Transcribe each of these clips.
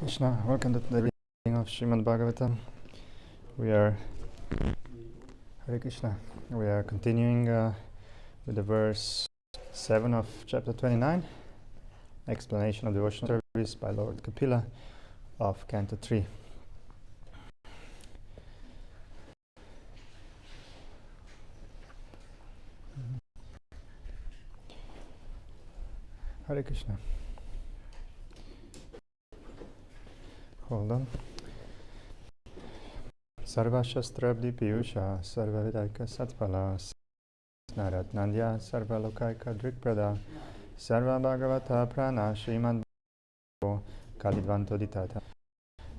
Krishna, welcome to the reading of Srimad Bhagavatam. We are Hare Krishna. We are continuing with the verse 7 of chapter 29, explanation of devotional service by Lord Kapila of Canto 3. Hare Krishna. Hold on. Sarva Shastrabdi Piyusha Sarva Vidaika Satpala Narat Nandya Sarva Lokaika Drikprada Sarva Bhagavata Prana Srimad Kalidvanto Ditata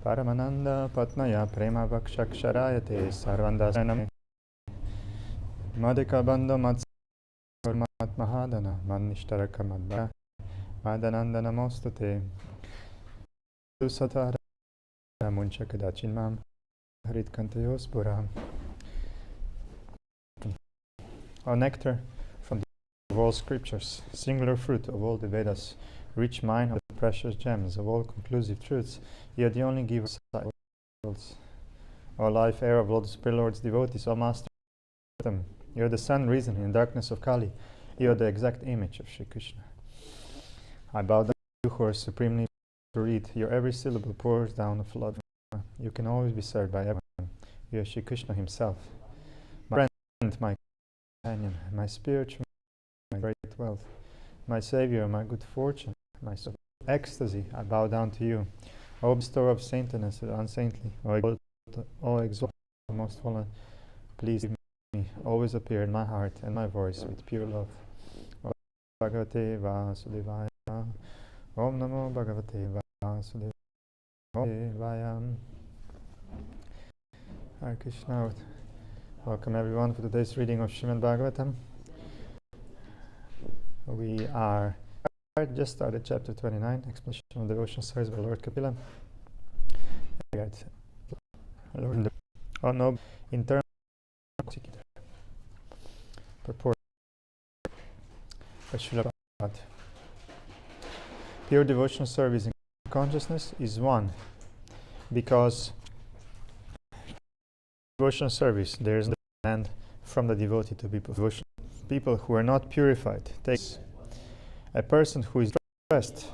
Paramananda Patnaya Prema Vakshaksharayate Sarvandasanam Madhika Bandho Mat Mahadana Manishtaraka Madhya Madananda Namostate Dusatara Muncha Kadachinmam Harit Kantayospura. Our nectar from of all scriptures, singular fruit of all the Vedas, rich mine of the precious gems of all conclusive truths, you are the only giver of worlds. Our life air of Lord Superior Lord's devotees, O Master, you are the sun risen in the darkness of Kali. You are the exact image of Shri Krishna. I bow down to you who are supremely to read. Your every syllable pours down a flood. You can always be served by everyone. You are Shri Krishna himself. My friend, my companion, my spiritual, my great wealth, my savior, my good fortune, my ecstasy, I bow down to you. O bestower of saintliness and unsaintly, O exalted, most fallen, please give me, always appear in my heart and my voice with pure love. Om Bhagavate Vasudevaya. Om Namo Bhagavate Vasudevaya. Hare Krishna. Welcome everyone for today's reading of Srimad Bhagavatam. We are just started chapter 29, explanation of devotional service by Lord Kapila. Oh no, in terms of purport by Srila Prabhupada. Pure devotional service in consciousness is one, because devotional service, there is no demand from the devotee to be devotional. People who are not purified takes a person who is distressed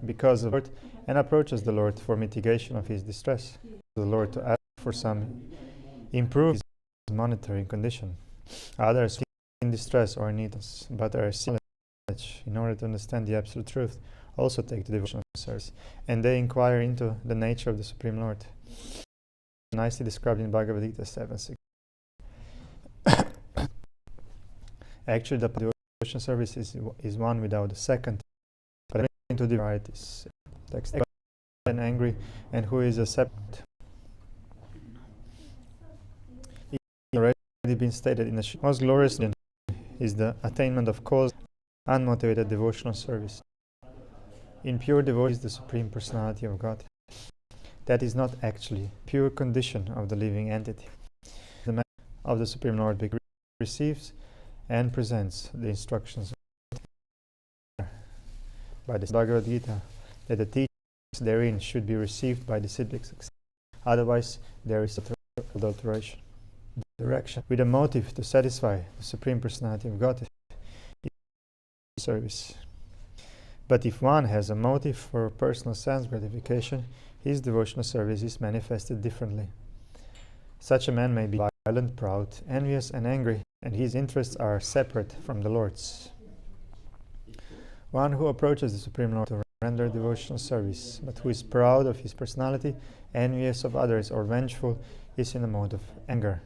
because of the Lord and approaches the Lord for mitigation of his distress. The Lord to ask for some improvement in his monetary condition. Others in distress or need, but are still in order to understand the absolute truth, also take the devotional service, and they inquire into the nature of the Supreme Lord. Nicely described in Bhagavad Gita 7:6. Actually, the devotional service is one without the second, but into the varieties. Text and angry, and who is a separate. It has already been stated in the most glorious is the attainment of cause, unmotivated devotional service. In pure devotion is the Supreme Personality of God. That is not actually pure condition of the living entity. The man of the Supreme Lord receives and presents the instructions by the Bhagavad Gita that the teachings therein should be received by disciples. Otherwise, there is adulteration. Direction with a motive to satisfy the Supreme Personality of God is service. But if one has a motive for personal sense gratification, his devotional service is manifested differently. Such a man may be violent, proud, envious, and angry, and his interests are separate from the Lord's. One who approaches the Supreme Lord to render devotional service, but who is proud of his personality, envious of others, or vengeful, is in a mode of anger.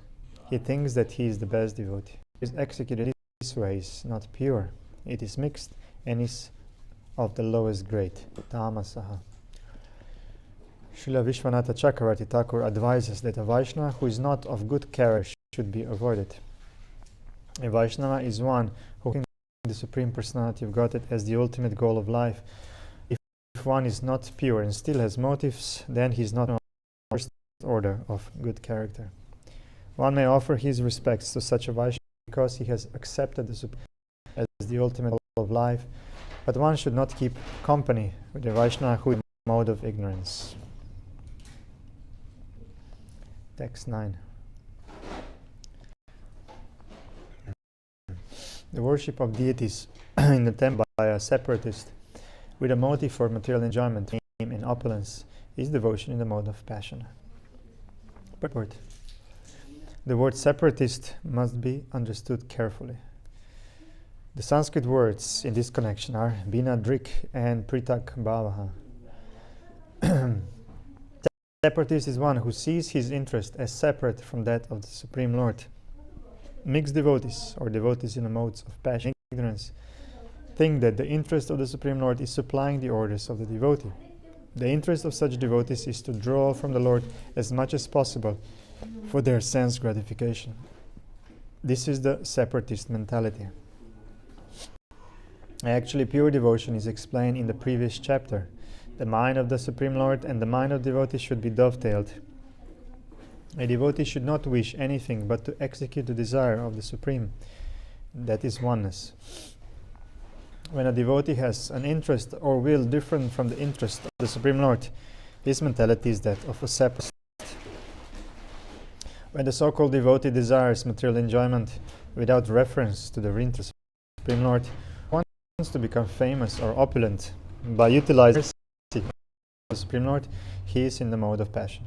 He thinks that he is the best devotee. It is executed this way is not pure. It is mixed and is of the lowest grade, tamasaha. Srila Vishwanatha Chakravarti Thakur advises that a Vaishnava who is not of good character should be avoided. A Vaishnava is one who thinks the Supreme Personality of Godhead as the ultimate goal of life. If one is not pure and still has motives, then he is not of the first order of good character. One may offer his respects to such a Vaishnava because he has accepted the Supreme as the ultimate goal of life, but one should not keep company with a Vaishnava who mode of ignorance. Text 9. The worship of deities in the temple by a separatist with a motive for material enjoyment, fame, and opulence is devotion in the mode of passion. Purport. The word separatist must be understood carefully. The Sanskrit words in this connection are Bina Drik and Pritak Bhavaha. Separatist is one who sees his interest as separate from that of the Supreme Lord. Mixed devotees, or devotees in the modes of passion and ignorance, think that the interest of the Supreme Lord is supplying the orders of the devotee. The interest of such devotees is to draw from the Lord as much as possible for their sense gratification. This is the separatist mentality. Actually, pure devotion is explained in the previous chapter. The mind of the Supreme Lord and the mind of devotee should be dovetailed. A devotee should not wish anything but to execute the desire of the Supreme. That is oneness. When a devotee has an interest or will different from the interest of the Supreme Lord, his mentality is that of a separatist. When the so-called devotee desires material enjoyment without reference to the interest of the Supreme Lord, one wants to become famous or opulent by utilizing the Supreme Lord, he is in the mode of passion.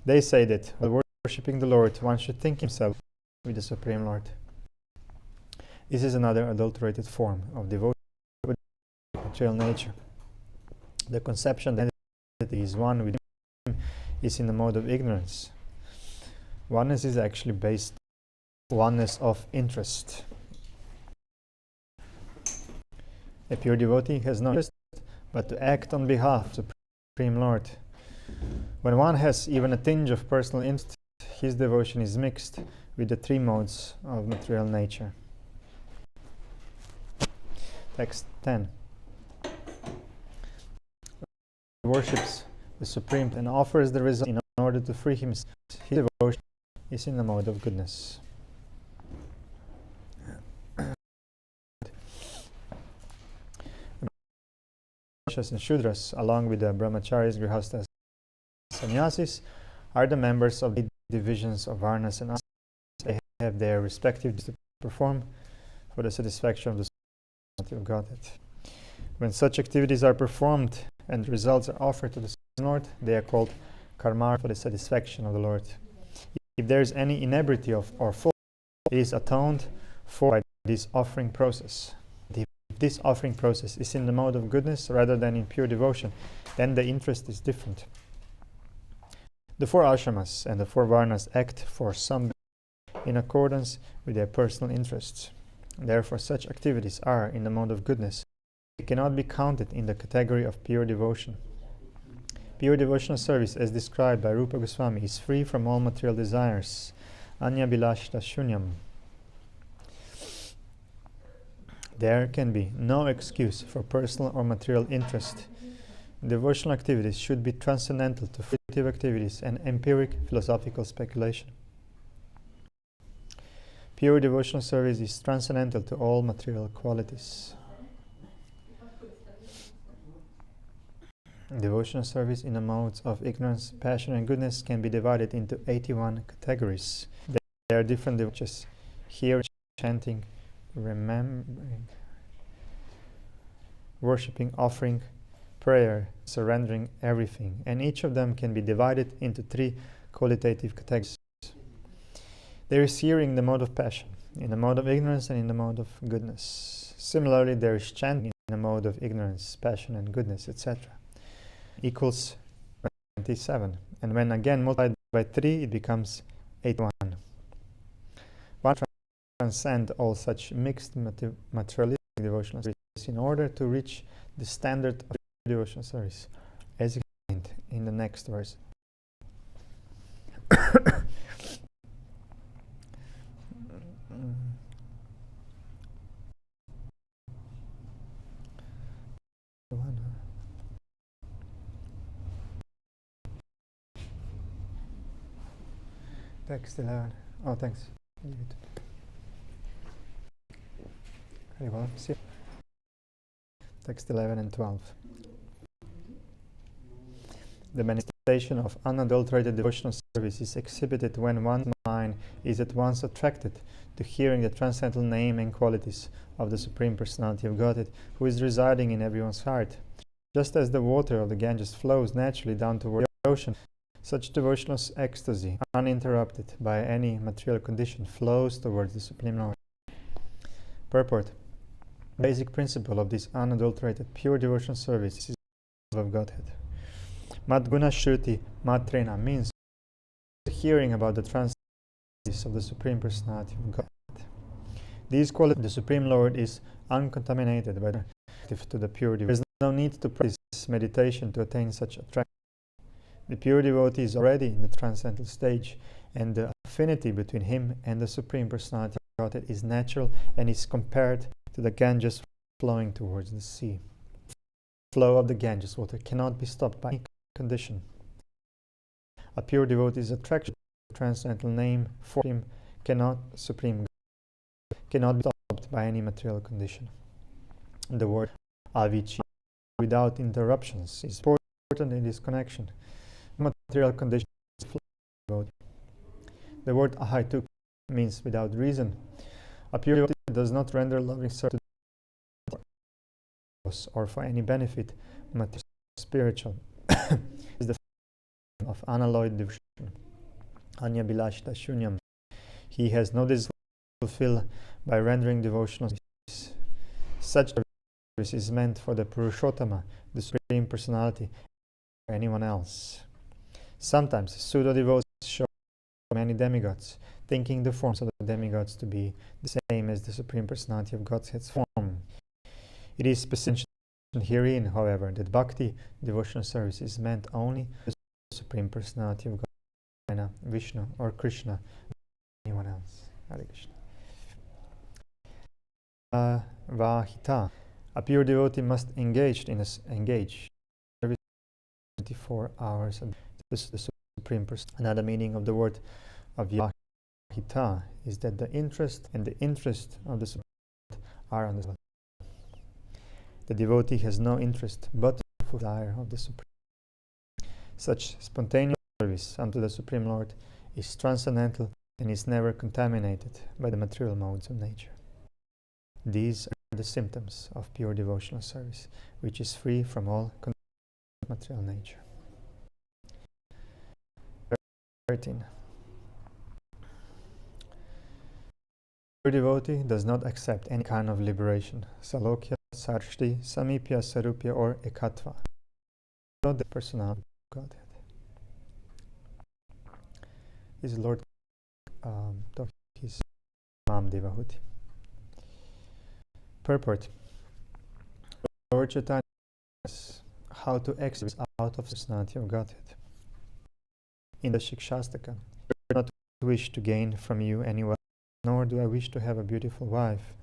They say that while worshipping the Lord, one should think himself with the Supreme Lord. This is another adulterated form of devotion with material nature. The conception that he is one with him is in the mode of ignorance. Oneness is actually based on oneness of interest. A pure devotee has no interest but to act on behalf of the Supreme Lord. When one has even a tinge of personal interest, his devotion is mixed with the three modes of material nature. Text 10. Worships the Supreme and offers the result in order to free himself. His devotion is in the mode of goodness. And Shudras, along with the Brahmacharis, Grihastas, Sannyasis, are the members of the divisions of Varnas and Ashrams. They have their respective duties to perform for the satisfaction of the Supreme of Godhead. When such activities are performed and results are offered to the Supreme Lord, they are called karma for the satisfaction of the Lord. If there is any inebriety or fault, it is atoned for by this offering process. If this offering process is in the mode of goodness rather than in pure devotion, then the interest is different. The four ashramas and the four varnas act for some in accordance with their personal interests. Therefore, such activities are in the mode of goodness. They cannot be counted in the category of pure devotion. Pure devotional service, as described by Rupa Goswami, is free from all material desires. Anya bilashta shunyam. There can be no excuse for personal or material interest. Devotional activities should be transcendental to fruitive activities and empiric philosophical speculation. Pure devotional service is transcendental to all material qualities. Devotional service in the modes of ignorance, passion, and goodness can be divided into 81 categories. There are different devotions: hearing, chanting, remembering, worshipping, offering, prayer, surrendering everything, and each of them can be divided into three qualitative categories. There is hearing in the mode of passion, in the mode of ignorance, and in the mode of goodness. Similarly, there is chanting in the mode of ignorance, passion, and goodness, etc. Equals 27, and when again multiplied by 3, it becomes 81. One transcend all such mixed materialistic devotional service in order to reach the standard of devotional service, as explained in the next verse. Text 11. Oh, thanks. Leave it. Very well. See you. text 11 and 12. The manifestation of unadulterated devotional service is exhibited when one's mind is at once attracted to hearing the transcendental name and qualities of the Supreme Personality of Godhead, who is residing in everyone's heart. Just as the water of the Ganges flows naturally down toward the ocean, such devotional ecstasy, uninterrupted by any material condition, flows towards the Supreme Lord. Purport. The basic principle of this unadulterated, pure devotional service is the love of Godhead. Madguna Shruti Matrena means hearing about the transcendence of the Supreme Personality of God. These qualities of the Supreme Lord is uncontaminated by the to the pure devotee. There is no need to practice meditation to attain such attraction. The pure devotee is already in the transcendental stage, and the affinity between him and the Supreme Personality of Godhead is natural and is compared to the Ganges flowing towards the sea. The flow of the Ganges water cannot be stopped by any condition. A pure devotee's attraction to the transcendental name for him cannot be stopped by any material condition. The word avici, without interruptions, is important in this connection. Material conditions flow. The word ahaituk means without reason. A pure devotee does not render loving service or for any benefit, material or spiritual. Is the form of unalloyed devotion. Anya bilashita shunyam. He has no desire to fulfill by rendering devotional service. Such service is meant for the Purushottama, the Supreme Personality, or anyone else. Sometimes pseudo-devotees show many demigods, thinking the forms of the demigods to be the same as the Supreme Personality of Godhead's form. It is specific herein, however, that bhakti, devotional service, is meant only for the Supreme Personality of God, Vishnu, or Krishna, or anyone else. Hare Krishna. Vahita. A pure devotee must engage service 24 hours a day. This is the Supreme Person. Another meaning of the word of Vahita is that the interest and the interest of the Supreme are on the same. The devotee has no interest but the desire of the Supreme. Such spontaneous service unto the Supreme Lord is transcendental and is never contaminated by the material modes of nature. These are the symptoms of pure devotional service, which is free from all material nature. 13. Pure devotee does not accept any kind of liberation, salokya, sarshti, samipya, sarupya, or ekatva. Not the personality of Godhead. His Lord his Mam Devahuti. Purport. Lord Chaitanya asks how to exit out of the personality of Godhead. In the Shikshastaka, I do not wish to gain from you any wealth, nor do I wish to have a beautiful wife,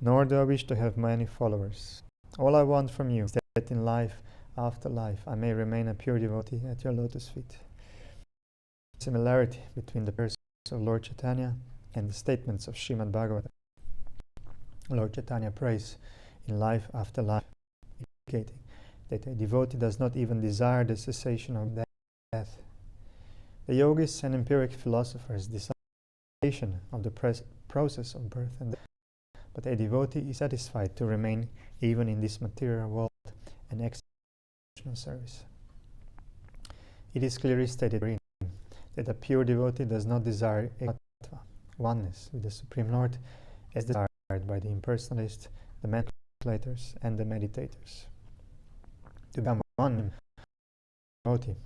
nor do I wish to have many followers. All I want from you is that in life after life I may remain a pure devotee at your lotus feet. Similarity between the persons of Lord Chaitanya and the statements of Srimad Bhagavatam. Lord Chaitanya prays in life after life, indicating that a devotee does not even desire the cessation of death. The yogis and empiric philosophers desire the cessation of the process of birth and death, but a devotee is satisfied to remain even in this material world and exercise service. It is clearly stated that a pure devotee does not desire ekatva, oneness with the Supreme Lord, as desired by the impersonalists, the mentalislators, and the meditators. To become one devotee,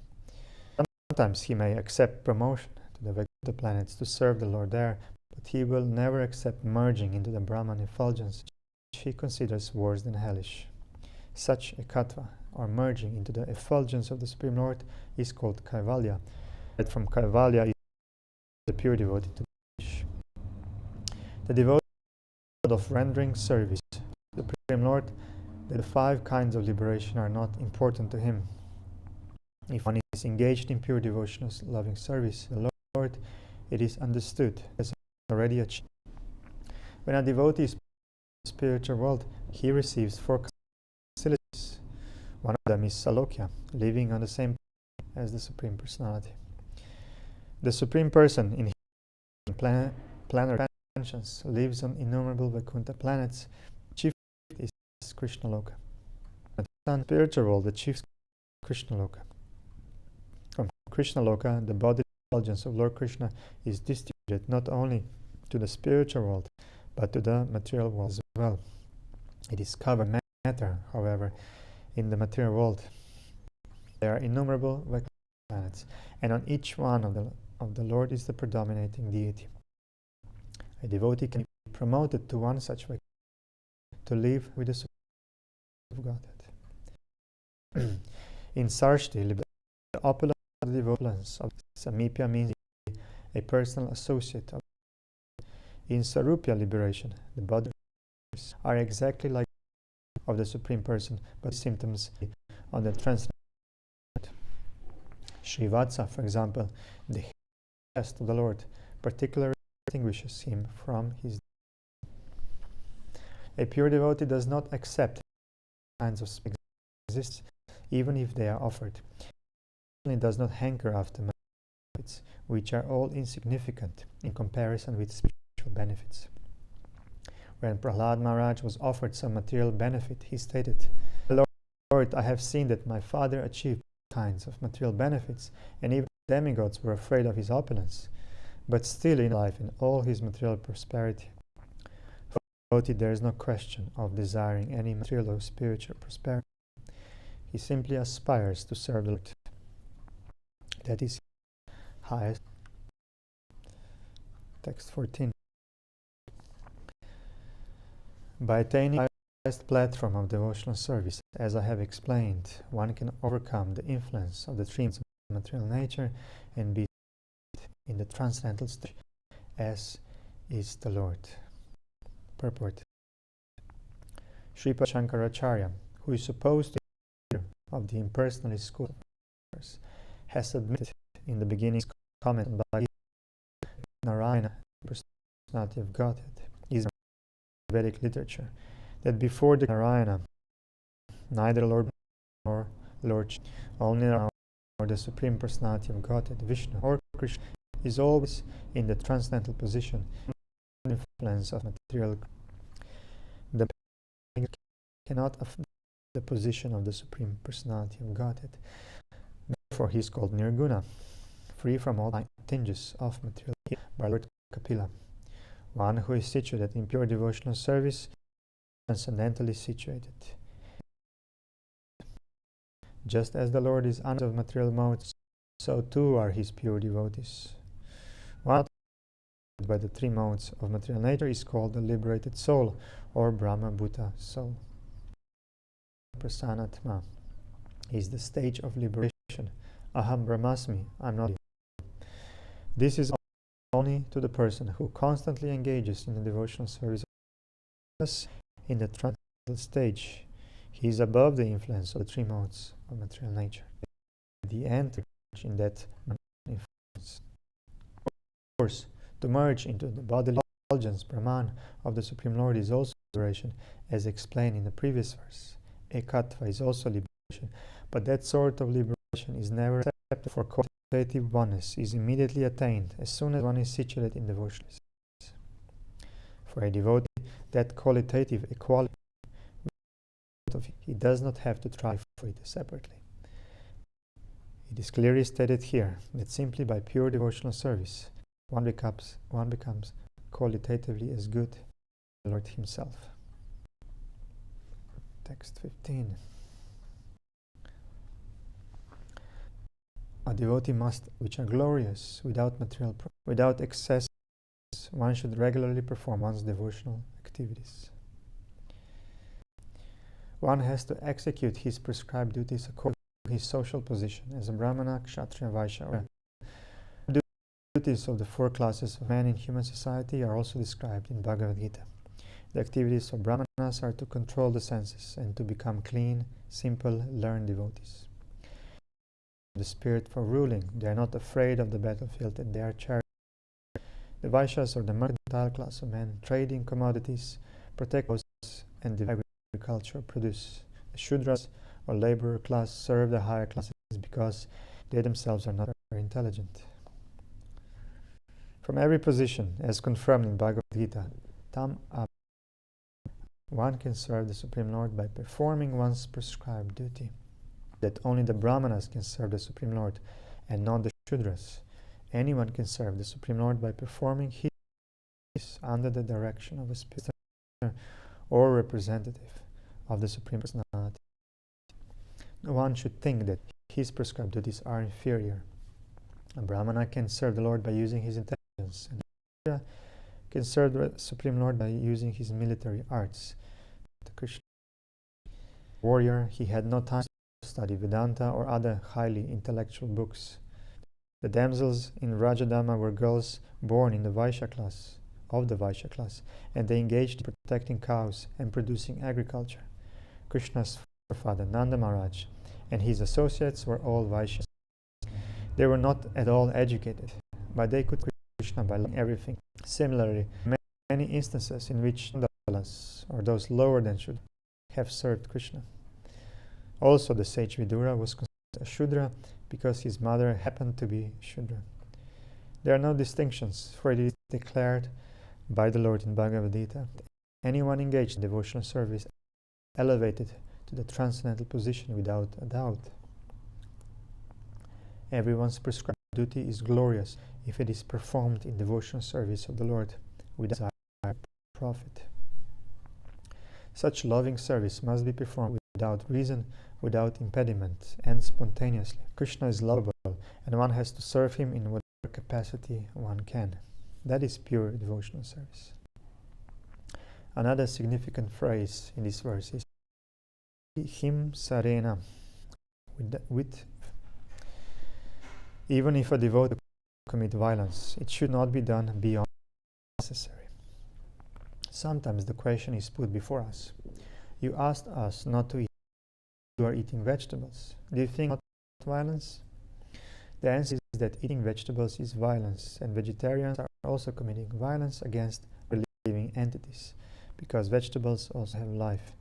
sometimes he may accept promotion to the Vaikuntha planets to serve the Lord there, but he will never accept merging into the Brahman effulgence, which he considers worse than hellish. Such ekatva, or merging into the effulgence of the Supreme Lord, is called kaivalya. That from kaivalya is the pure devotee to wish. The devotee of rendering service to the Supreme Lord, that the 5 kinds of liberation are not important to him. If one is engaged in pure devotional loving service to the Lord, it is understood as already achieved. When a devotee is in the spiritual world, he receives 4 kinds One of them is Salokya, living on the same planet as the Supreme Personality. The Supreme Person in planar dimensions lives on innumerable Vaikuntha planets. Chief is Krishna Loka. The spiritual world, the chief Krishna Loka. From Krishna Loka, the body effulgence of Lord Krishna is distributed not only to the spiritual world, but to the material world as well. It is covered matter, however, in the material world. There are innumerable planets, and on each one of the Lord is the predominating deity. A devotee can be promoted to one such to live with the Supreme of Godhead. In Sarshti, the opulence of the devotees of Samipya means a personal associate of. In Sarupya liberation, the bodies are exactly like of the Supreme Person, but symptoms on the transcendental. Srivatsa, for example, the chest of the Lord, particularly distinguishes him from his. A pure devotee does not accept kinds of existence, even if they are offered. He does not hanker after benefits, which are all insignificant in comparison with spiritual benefits. When Prahlad Maharaj was offered some material benefit, he stated, Lord, I have seen that my father achieved kinds of material benefits, and even demigods were afraid of his opulence, but still in life in all his material prosperity. For the devotee, there is no question of desiring any material or spiritual prosperity. He simply aspires to serve the Lord. That is highest. Text 14. By attaining the highest platform of devotional service, as I have explained, one can overcome the influence of the three modes of material nature and be in the transcendental stage, as is the Lord. Purport. Sripad Shankaracharya, who is supposed to be the leader of the impersonalist school, has admitted in the beginning comment on Bhagavatam, Narayana, the personality of Godhead, is Vedic literature, that before the Narayana, neither Lord nor Lord, only Narayana or the Supreme Personality of Godhead, Vishnu or Krishna, is always in the transcendental position, the influence of material. The cannot affect the position of the Supreme Personality of Godhead. Therefore, he is called Nirguna, free from all tinges of material, by Lord Kapila. One who is situated in pure devotional service, transcendentally situated. Just as the Lord is unaware of material modes, so too are his pure devotees. One by the three modes of material nature is called the liberated soul, or Brahma Bhuta soul. Prasanatma is the stage of liberation. Aham Brahmasmi, I am not. This is only to the person who constantly engages in the devotional service. Thus, in the transcendental stage, he is above the influence of the three modes of material nature. The end in that influence. Of course, to merge into the bodily effulgence Brahman of the Supreme Lord is also liberation, as explained in the previous verse. Ekatva is also liberation, but that sort of liberation is never accepted, for qualitative oneness is immediately attained as soon as one is situated in devotion. For a devotee, that qualitative equality, he does not have to try for it separately. It is clearly stated here that simply by pure devotional service, one becomes qualitatively as good as the Lord himself. Text 15. A devotee must, which are glorious, without material, without excess, one should regularly perform one's devotional activities. One has to execute his prescribed duties according to his social position as a Brahmana, Kshatriya, Vaishya. The duties of the four classes of men in human society are also described in Bhagavad Gita. The activities of Brahmanas are to control the senses and to become clean, simple, learned devotees. The spirit for ruling, they are not afraid of the battlefield and they are charitable. The Vaishyas, or the mercantile class of men, trading commodities, protect those and divide agriculture produce. The Shudras or laborer class serve the higher classes because they themselves are not very intelligent. From every position, as confirmed in Bhagavad Gita, tam ab, one can serve the Supreme Lord by performing one's prescribed duty. That only the Brahmanas can serve the Supreme Lord and not the Shudras. Anyone can serve the Supreme Lord by performing his under the direction of a spirit or representative of the Supreme Personality. No one should think that his prescribed duties are inferior. A Brahmana can serve the Lord by using his intelligence, and a Shudra can serve the Supreme Lord by using his military arts. The Krishna warrior, he had no time to study Vedanta or other highly intellectual books. The damsels in Rajadama were girls born in the Vaishya class, and they engaged in protecting cows and producing agriculture. Krishna's father, Nanda Maharaj, and his associates were all Vaishyas. They were not at all educated, but they could Krishna by learning everything. Similarly, many instances in which Chandalas, or those lower than Shudra, have served Krishna. Also, the sage Vidura was considered a Shudra because his mother happened to be Shudra. There are no distinctions, for it is declared by the Lord in Bhagavad Gita that anyone engaged in devotional service elevated to the transcendental position without a doubt. Everyone's prescribed duty is glorious if it is performed in devotional service of the Lord without profit. Such loving service must be performed without reason, without impediment, and spontaneously. Krishna is lovable, and one has to serve him in whatever capacity one can. That is pure devotional service. Another significant phrase in this verse is him sarena. Even if a devotee commit violence, it should not be done beyond necessary. Sometimes the question is put before us. You asked us not to eat. You are eating vegetables. Do you think not violence? The answer is that eating vegetables is violence, and vegetarians are also committing violence against living entities, because vegetables also have life.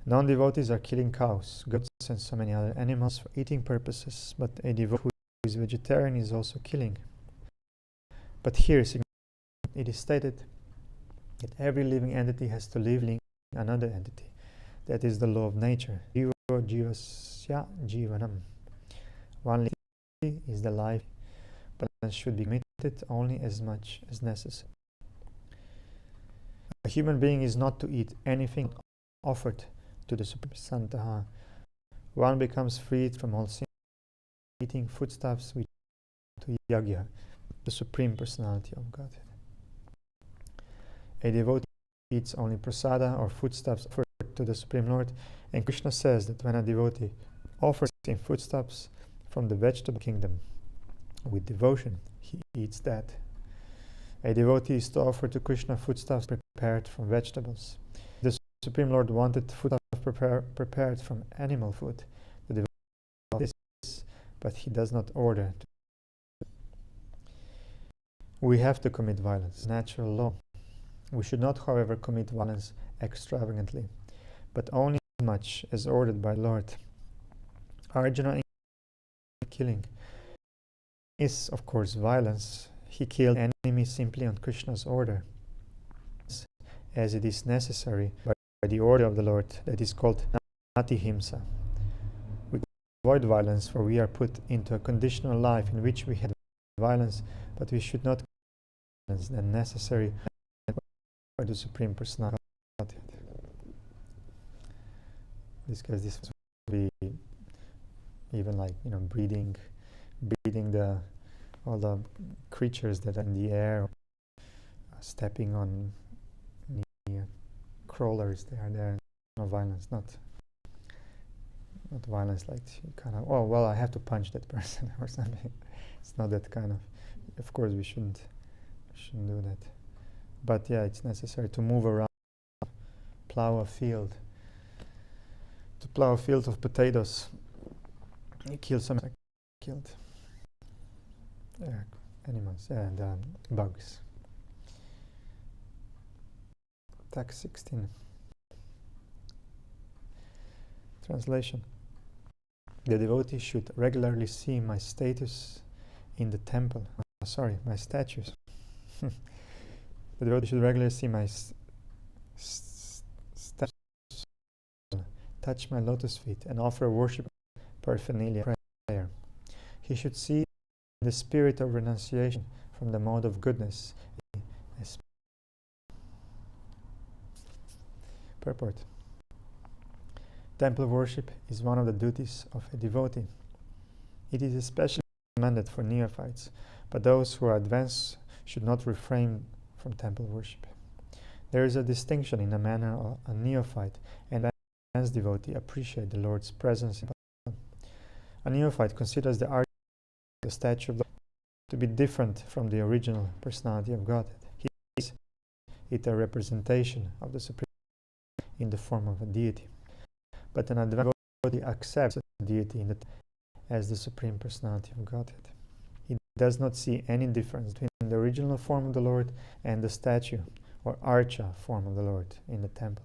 Non-devotees are killing cows, goats, and so many other animals for eating purposes, but a devotee who is vegetarian is also killing. But here it is stated that every living entity has to live like another entity. That is the law of nature. Jiva jivasya jivanam. One entity is the life, but should be committed only as much as necessary. A human being is not to eat anything offered to the Supreme Santaha. One becomes freed from all sin, eating foodstuffs which to Yagya, the Supreme Personality of Godhead. A devotee eats only prasada or foodstuffs offered to the Supreme Lord, and Krishna says that when a devotee offers him foodstuffs from the vegetable kingdom with devotion, he eats that. A devotee is to offer to Krishna foodstuffs prepared from vegetables. The Supreme Lord wanted foodstuffs prepared from animal food. The devotee this, but he does not order. We have to commit violence, natural law. We should not, however, commit violence extravagantly, but only as much as ordered by Lord. Arjuna killing is, of course, violence. He killed enemies simply on Krishna's order, as it is necessary by the order of the Lord. That is called natihimsa. We avoid violence, for we are put into a conditional life in which we have violence, but we should not violence than necessary by the Supreme Personality. This would be even like breeding all the creatures that are in the air, stepping on crawlers. They are there. No violence, not violence like you kind of I have to punch that person or something. It's not that kind of. Of course, we shouldn't do that. But yeah, it's necessary to move around, plow a field. To plow a field of potatoes, you kill some killed animals and bugs. Text 16. Translation. The devotee should regularly see my status in the temple. My statues. The devotee should regularly see my statues, touch my lotus feet, and offer worship paraphernalia prayer. He should see the spirit of renunciation from the mode of goodness. Purport. Temple worship is one of the duties of a devotee. It is especially recommended for neophytes, but those who are advanced should not refrain from temple worship. There is a distinction in the manner a neophyte and an advanced devotee appreciate the Lord's presence. A neophyte considers the art of the statue of the Lord to be different from the original personality of Godhead. He sees it a representation of the Supreme in the form of a deity. But an advanced devotee accepts the deity as the Supreme Personality of Godhead. He does not see any difference between the original form of the Lord and the statue or archa form of the Lord in the temple.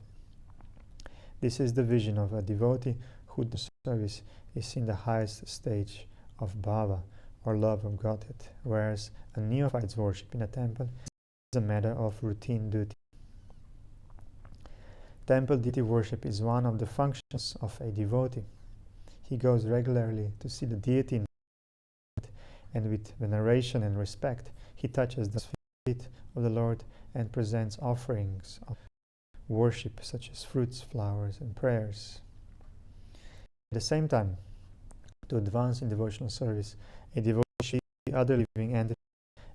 This is the vision of a devotee whose service is in the highest stage of bhava or love of Godhead, whereas a neophyte's worship in a temple is a matter of routine duty. Temple deity worship is one of the functions of a devotee. He goes regularly to see the deity in the temple, and with veneration and respect, he touches the feet of the Lord and presents offerings of worship such as fruits, flowers, and prayers. At the same time, to advance in devotional service, a devotee should see other living entities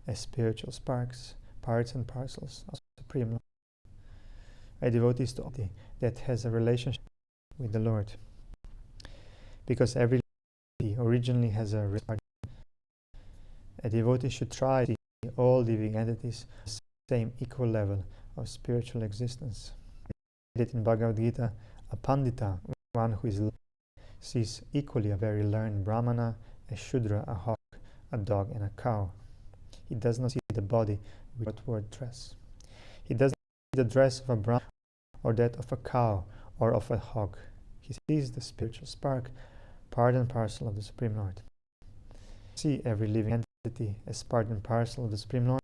as spiritual sparks, parts and parcels of the Supreme Lord. A devotee is the devotee that has a relationship with the Lord, because every devotee originally has a respect. A devotee should try to see all living entities at the same equal level of spiritual existence. In Bhagavad Gita, a pandita, one who is learned, sees equally a very learned brahmana, a shudra, a hawk, a dog, and a cow. He does not see the body with outward dress. He does not see the dress of a brahmana or that of a cow or of a hog. He sees the spiritual spark, part and parcel of the Supreme Lord. See every living entity as part and parcel of the Supreme Lord.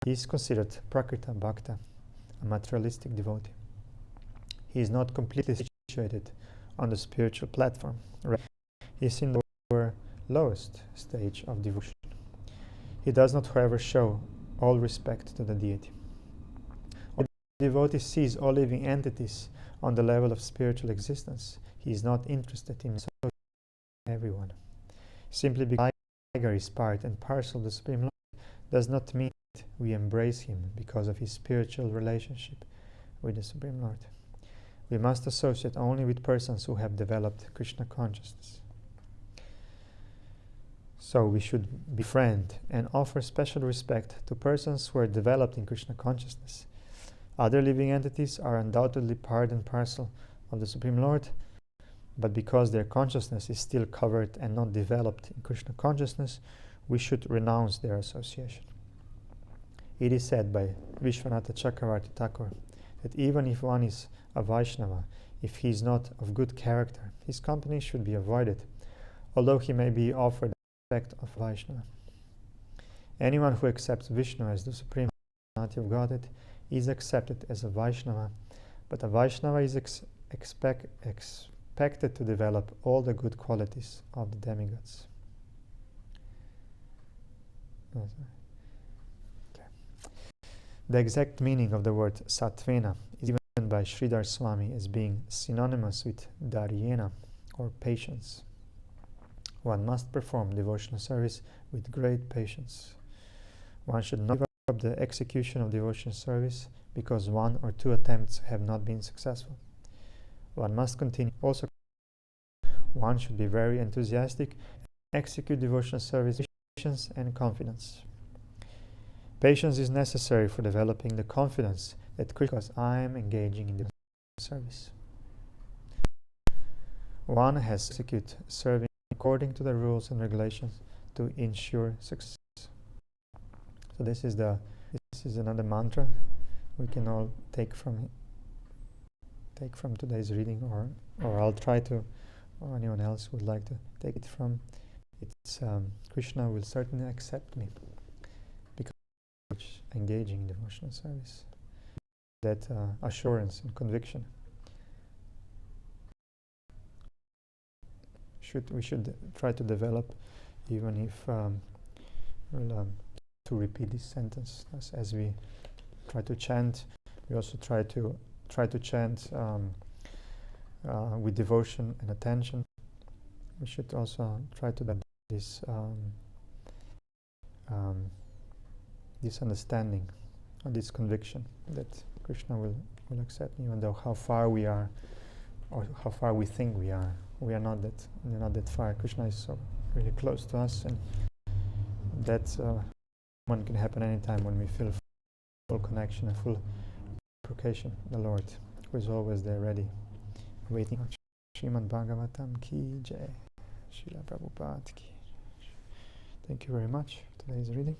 He is considered prakrita bhakta, a materialistic devotee. He is not completely situated on the spiritual platform. He is in the lowest stage of devotion. He does not, however, show all respect to the deity. The devotee sees all living entities on the level of spiritual existence. He is not interested in associating everyone. Simply because tiger is part and parcel of the Supreme Lord does not mean that we embrace him because of his spiritual relationship with the Supreme Lord. We must associate only with persons who have developed Krishna consciousness. So we should befriend and offer special respect to persons who are developed in Krishna consciousness. Other living entities are undoubtedly part and parcel of the Supreme Lord, but because their consciousness is still covered and not developed in Krishna consciousness, we should renounce their association. It is said by Vishwanatha Chakravarti Thakur that even if one is a Vaishnava, if he is not of good character, his company should be avoided, although he may be offered the respect of Vaishnava. Anyone who accepts Vishnu as the Supreme Personality of Godhead is accepted as a Vaishnava, but a Vaishnava is expected to develop all the good qualities of the demigods. The exact meaning of the word sattvena is given by Sridhar Swami as being synonymous with dharyena, or patience. One must perform devotional service with great patience. One should not give up the execution of devotional service because one or two attempts have not been successful. One must continue. Also, one should be very enthusiastic and execute devotional service with patience and confidence. Patience is necessary for developing the confidence that because I am engaging in the service. One has to execute serving according to the rules and regulations to ensure success. So this is another mantra we can all take from take from today's reading, or I'll try to, or anyone else would like to take it from, it's Krishna will certainly accept me because I'm engaging in devotional service. That assurance and conviction. We should try to develop, even if to repeat this sentence as we try to chant. We also try to chant with devotion and attention. We should also try to develop this this understanding and this conviction that Krishna will accept me, even though how far we are, or how far we think we are. We are not that far. Krishna is so really close to us, and that one can happen anytime when we feel full connection and full application. The Lord, who is always there, ready, waiting. Srimad Bhagavatam ki jai. Srila Prabhupada ki. Thank you very much for today's reading.